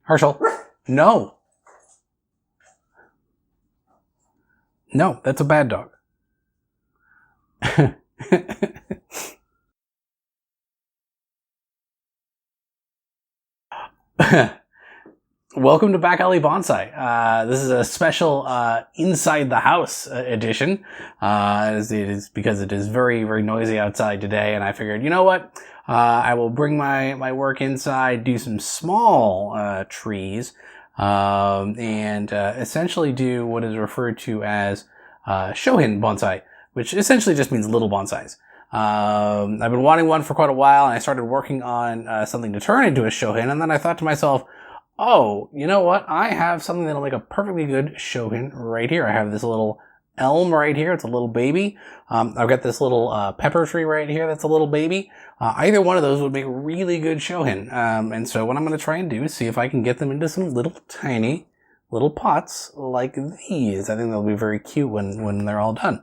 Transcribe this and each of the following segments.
Herschel, no. No, that's a bad dog. Welcome to Back Alley Bonsai. This is a special inside the house edition. It is because it is very, very noisy outside today, and I figured, you know what? I will bring my work inside, do some small trees, and essentially do what is referred to as shohin bonsai, which essentially just means little bonsais. I've been wanting one for quite a while, and I started working on something to turn into a shohin, and then I thought to myself, oh, you know what? I have something that'll make a perfectly good shohin right here. I have this little elm right here. It's a little baby. I've got this little pepper tree right here. That's a little baby. Either one of those would make a really good shohin. And so what I'm going to try and do is see if I can get them into some little tiny little pots like these. I think they'll be very cute when they're all done.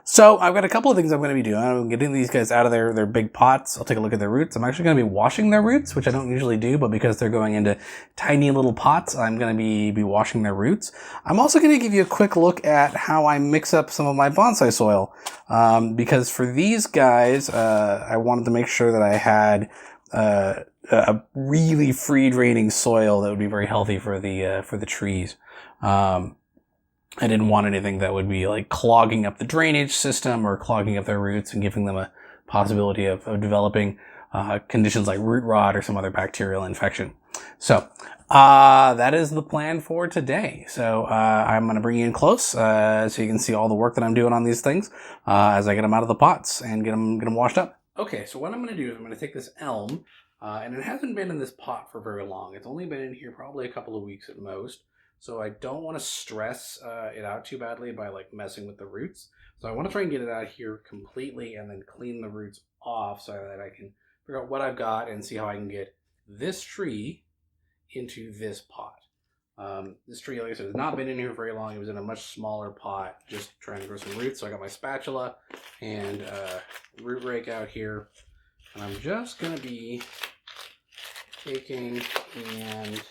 So I've got a couple of things I'm going to be doing. I'm getting these guys out of their big pots. I'll take a look at their roots. I'm actually going to be washing their roots, which I don't usually do, but because they're going into tiny little pots, I'm going to be washing their roots. I'm also going to give you a quick look at how I mix up some of my bonsai soil, because for these guys, I wanted to make sure that I had a really free-draining soil that would be very healthy for the trees. I didn't want anything that would be like clogging up the drainage system or clogging up their roots and giving them a possibility of developing conditions like root rot or some other bacterial infection. So that is the plan for today. So I'm going to bring you in close so you can see all the work that I'm doing on these things as I get them out of the pots and get them washed up. Okay, so what I'm going to do is I'm going to take this elm, and it hasn't been in this pot for very long. It's only been in here probably a couple of weeks at most. So I don't want to stress it out too badly by like messing with the roots. So I want to try and get it out here completely and then clean the roots off so that I can figure out what I've got and see how I can get this tree into this pot. This tree, like I said, has not been in here very long. It was in a much smaller pot, just trying to grow some roots. So I got my spatula and root rake out here. And I'm just going to be taking and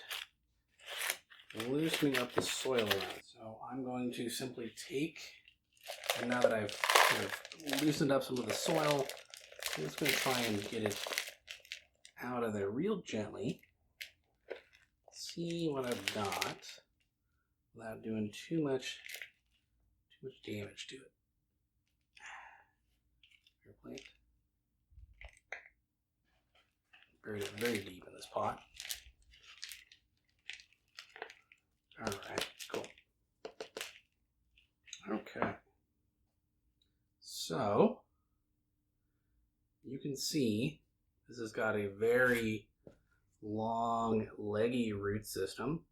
loosening up the soil around. So I'm going to simply take, and now that I've sort of loosened up some of the soil, I'm just going to try and get it out of there real gently. See what I've got without doing too much damage to it. Plant. Buried it very deep in this pot. All right, cool. Okay. So, you can see this has got a very long, leggy root system.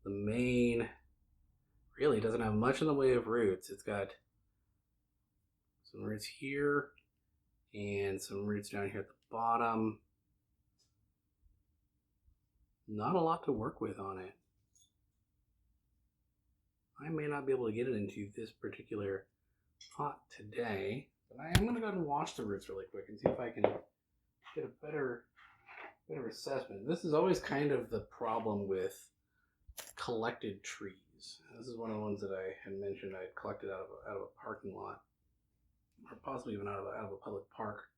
The main really doesn't have much in the way of roots. It's got some roots here and some roots down here at the bottom. Not a lot to work with on it. I may not be able to get it into this particular pot today, but I am going to go ahead and wash the roots really quick and see if I can get a better assessment. This is always kind of the problem with collected trees. This is one of the ones that I had mentioned I had collected out of a parking lot, or possibly even out of a public park.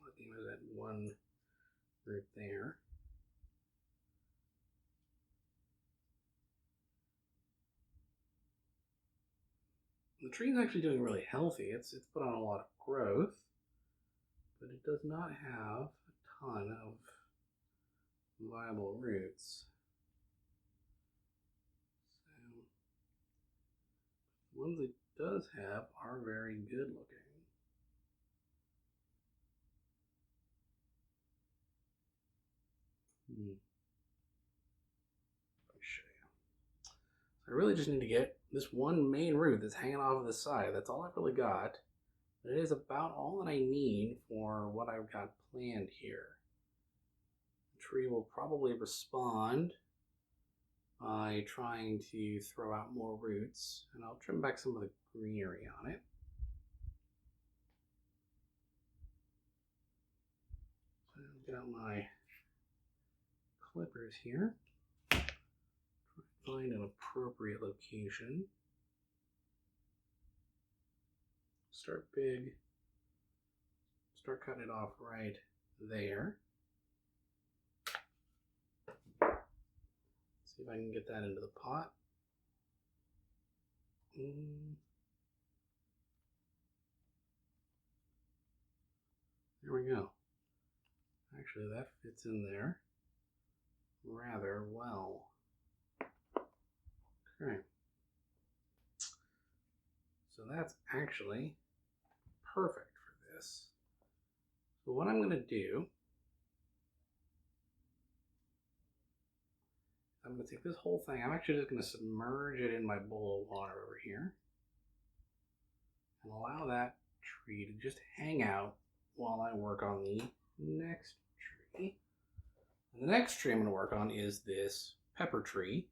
I think there's that one root there. The tree is actually doing really healthy. It's put on a lot of growth, but it does not have a ton of viable roots. So, the ones it does have are very good looking. Let me show you. I really just need to get this one main root that's hanging off of the side. That's all I've really got. But it is about all that I need for what I've got planned here. The tree will probably respond by trying to throw out more roots, and I'll trim back some of the greenery on it. So I'll get out my clippers here. Find an appropriate location. Start big. Start cutting it off right there. See if I can get that into the pot. There we go. Actually, that fits in there rather well. Okay. So that's actually perfect for this. So what I'm going to do, I'm going to take this whole thing, I'm actually just going to submerge it in my bowl of water over here and allow that tree to just hang out while I work on the next tree. And the next tree I'm going to work on is this pepper tree.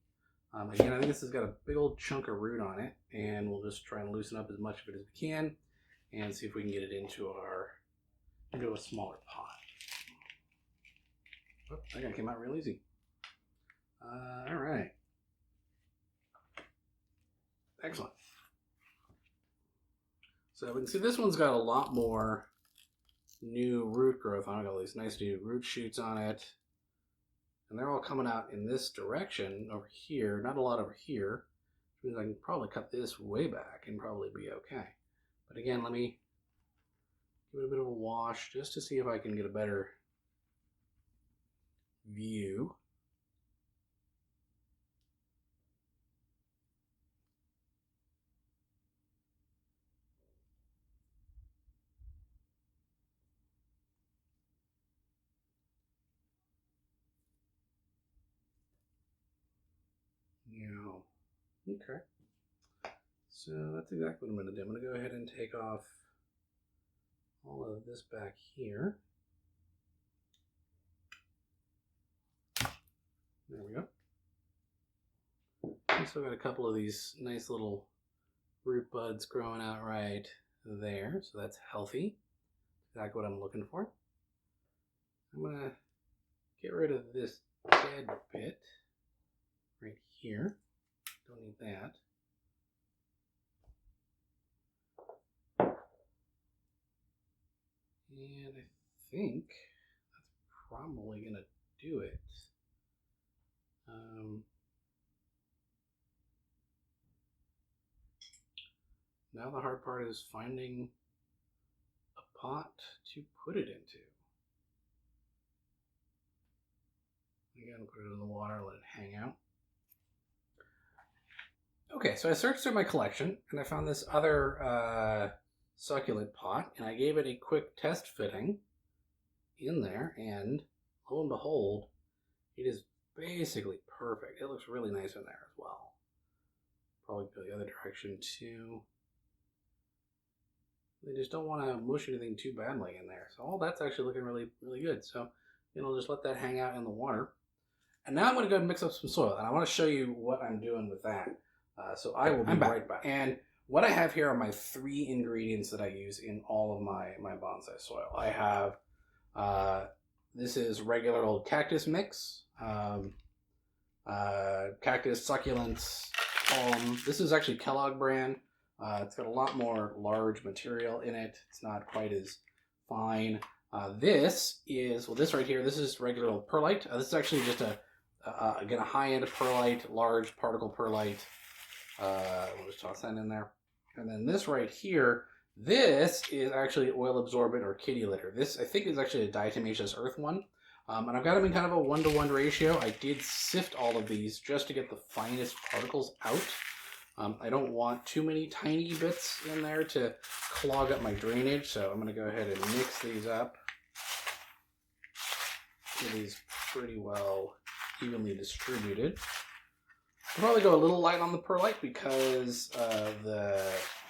Again, I think this has got a big old chunk of root on it, and we'll just try and loosen up as much of it as we can and see if we can get it into a smaller pot. Oh, that guy came out real easy. All right. Excellent. So we can see this one's got a lot more new root growth on it. Got all these nice new root shoots on it. And they're all coming out in this direction over here, not a lot over here, which means I can probably cut this way back and probably be okay. But again, let me give it a bit of a wash just to see if I can get a better view. Yeah. Okay. So that's exactly what I'm going to do. I'm going to go ahead and take off all of this back here. There we go. I still got a couple of these nice little root buds growing out right there, so that's healthy. Exactly what I'm looking for. I'm going to get rid of this dead bit right here. Don't need that. And I think that's probably going to do it. Now the hard part is finding a pot to put it into. Again, put it in the water, let it hang out. Okay, so I searched through my collection and I found this other succulent pot, and I gave it a quick test fitting in there, and lo and behold, it is basically perfect. It looks really nice in there as well. Probably go the other direction too. They just don't want to mush anything too badly in there. So all that's actually looking really, really good. So, I'll just let that hang out in the water. And now I'm going to go and mix up some soil, and I want to show you what I'm doing with that. So I will be right back. And what I have here are my 3 ingredients that I use in all of my bonsai soil. I have, this is regular old cactus mix, cactus, succulents, palm. This is actually Kellogg brand. It's got a lot more large material in it. It's not quite as fine. This is, well, this right here, this is regular old perlite. This is actually just again, a high-end perlite, large particle perlite. We'll just toss that in there. And then this right here, this is actually oil absorbent or kitty litter. This, I think, is actually a diatomaceous earth one. And I've got them in kind of a 1-to-1 ratio. I did sift all of these just to get the finest particles out. I don't want too many tiny bits in there to clog up my drainage, so I'm going to go ahead and mix these up. Get these pretty well evenly distributed. I'll probably go a little light on the perlite because the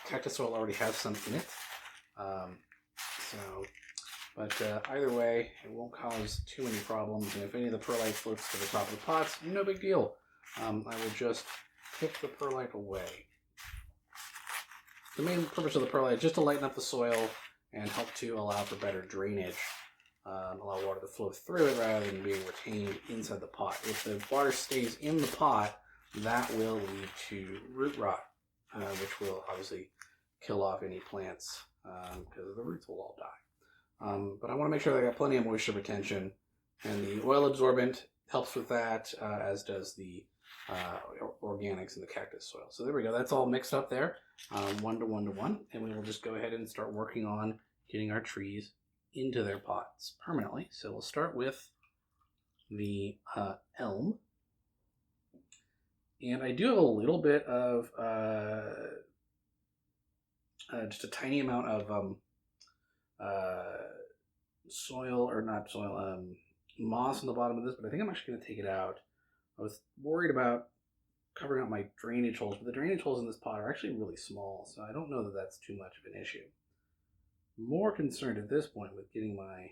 cactus soil already has some in it. But either way, it won't cause too many problems. And if any of the perlite floats to the top of the pots, no big deal. I will just pick the perlite away. The main purpose of the perlite is just to lighten up the soil and help to allow for better drainage allow water to flow through it rather than being retained inside the pot. If the water stays in the pot, that will lead to root rot, which will obviously kill off any plants because the roots will all die. But I want to make sure that I got plenty of moisture retention, and the oil absorbent helps with that, as does the organics in the cactus soil. So there we go. That's all mixed up there, 1 to 1 to 1, and we will just go ahead and start working on getting our trees into their pots permanently. So we'll start with the elm, and I do have a little bit of just a tiny amount of soil, or not soil, moss on the bottom of this, but I think I'm actually going to take it out. I was worried about covering up my drainage holes, but the drainage holes in this pot are actually really small, so I don't know that that's too much of an issue. More concerned at this point with getting my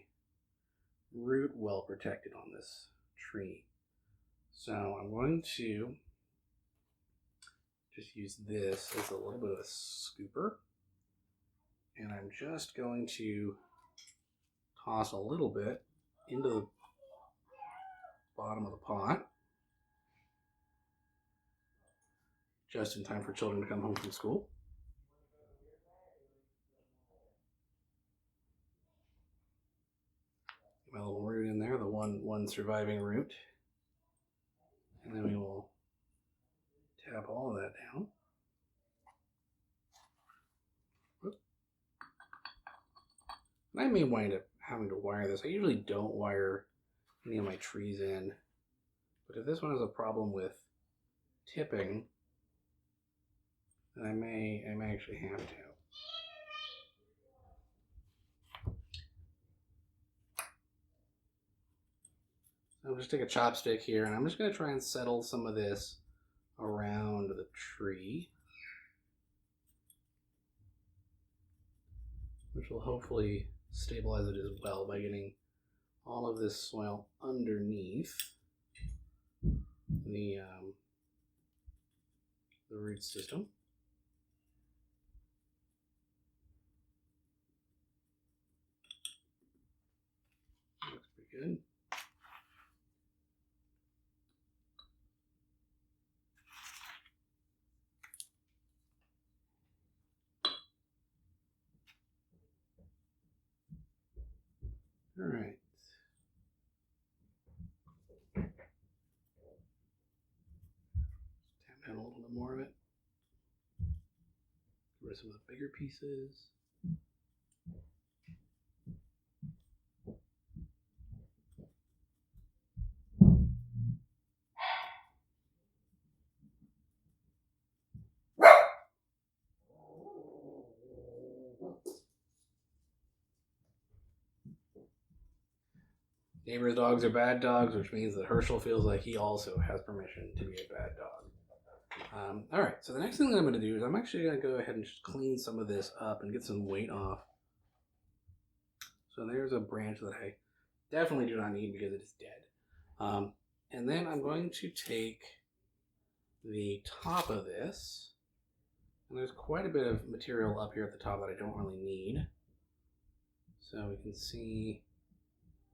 root well protected on this tree. So I'm going to just use this as a little bit of a scooper, and I'm just going to toss a little bit into the bottom of the pot, just in time for children to come home from school. My little root in there, the one surviving root, and then we will tap all of that down. And I may wind up having to wire this. I usually don't wire any of my trees in, but if this one has a problem with tipping, then I may actually have to. I'll just take a chopstick here, and I'm just going to try and settle some of this around the tree, which will hopefully stabilize it as well by getting all of this soil underneath the root system. Looks pretty good. All right. Tap down a little bit more of it. Get rid of some of the bigger pieces. Neighbor's dogs are bad dogs, which means that Herschel feels like he also has permission to be a bad dog. All right, so the next thing that I'm going to do is I'm actually going to go ahead and just clean some of this up and get some weight off. So there's a branch that I definitely do not need because it is dead. And then I'm going to take the top of this, and there's quite a bit of material up here at the top that I don't really need. So we can see,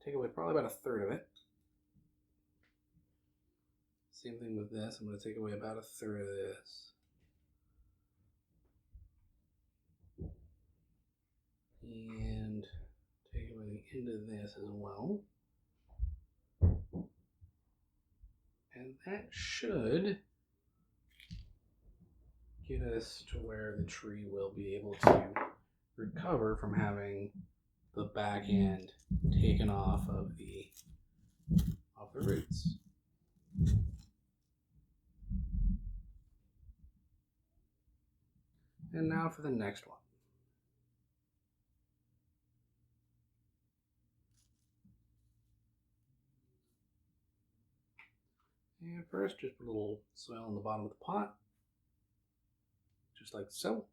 take away probably about a third of it. Same thing with this. I'm going to take away about a third of this. And take away the end of this as well. And that should get us to where the tree will be able to recover from having the back end taken off of the roots. And now for the next one. And first, just put a little soil in the bottom of the pot, just like so.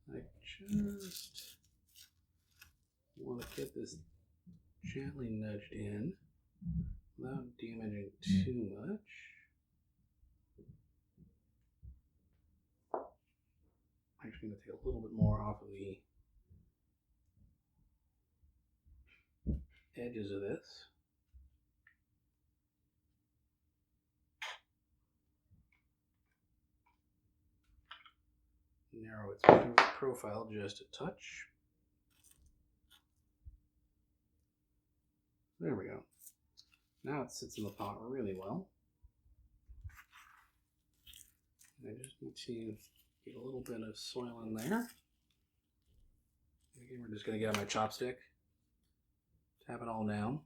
I just want to get this gently nudged in without damaging too much. off of the edges of this. Narrow its profile just a touch. There we go. Now it sits in the pot really well. I just need to get a little bit of soil in there. Again, we're just going to get on my chopstick, tap it all down.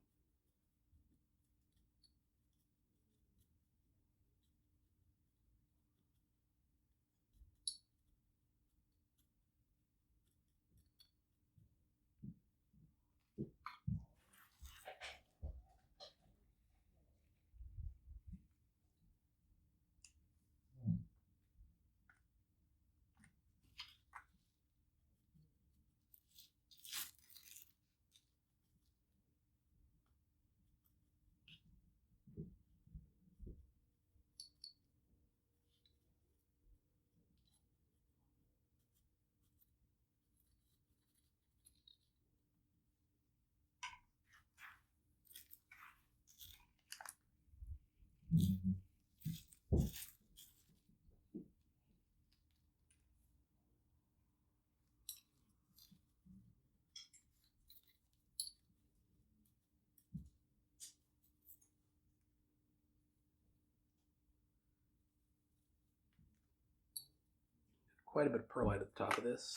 Quite a bit of perlite at the top of this.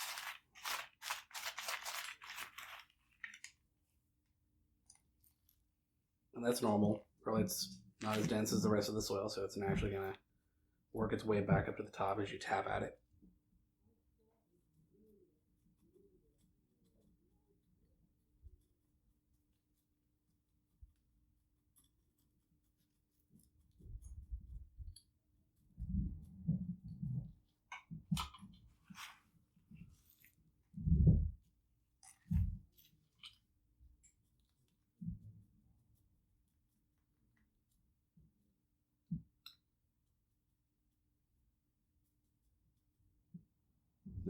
And that's normal. Perlite's not as dense as the rest of the soil, so it's naturally going to work its way back up to the top as you tap at it.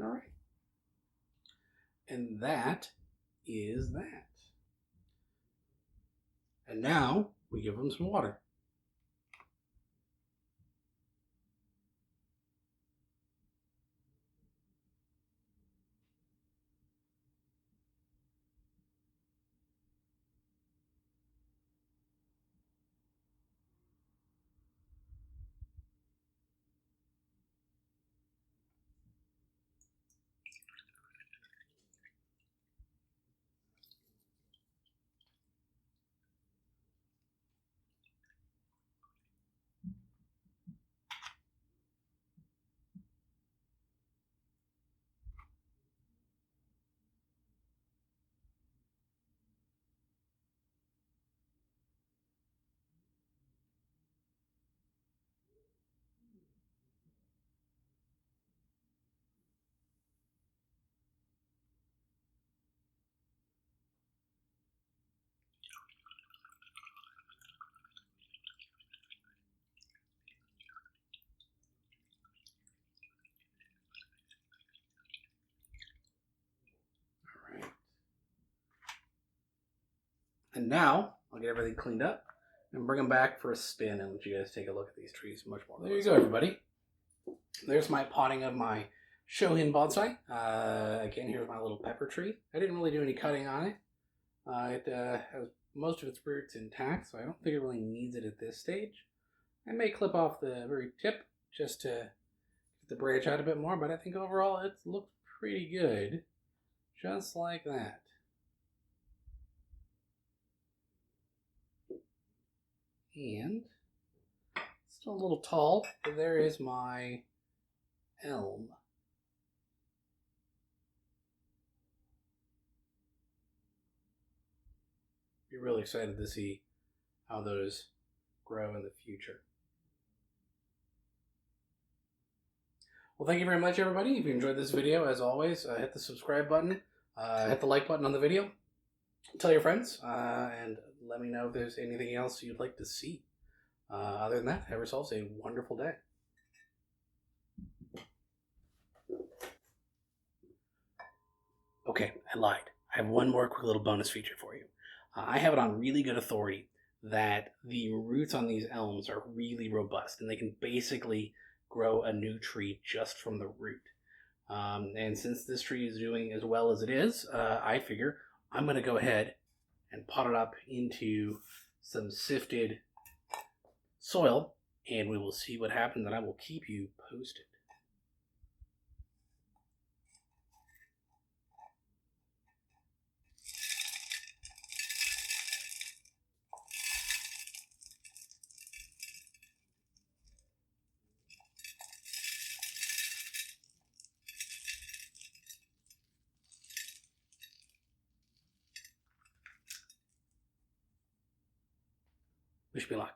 All right. And that is that. And now we give them some water. And now I'll get everything cleaned up and bring them back for a spin and let you guys take a look at these trees much more. There you go, everybody. There's my potting of my shohin bonsai. Again, here's my little pepper tree. I didn't really do any cutting on it. It has most of its roots intact, so I don't think it really needs it at this stage. I may clip off the very tip just to get the branch out a bit more, but I think overall it looks pretty good. Just like that. And still a little tall, but there is my elm. Be really excited to see how those grow in the future. Well, thank you very much, everybody. If you enjoyed this video, as always, hit the subscribe button, hit the like button on the video, tell your friends, and let me know if there's anything else you'd like to see. Other than that, have yourselves a wonderful day. Okay, I lied. I have one more quick little bonus feature for you. I have it on really good authority that the roots on these elms are really robust and they can basically grow a new tree just from the root. And since this tree is doing as well as it is, I figure I'm going to go ahead and pot it up into some sifted soil, and we will see what happens, and I will keep you posted. Wish me luck.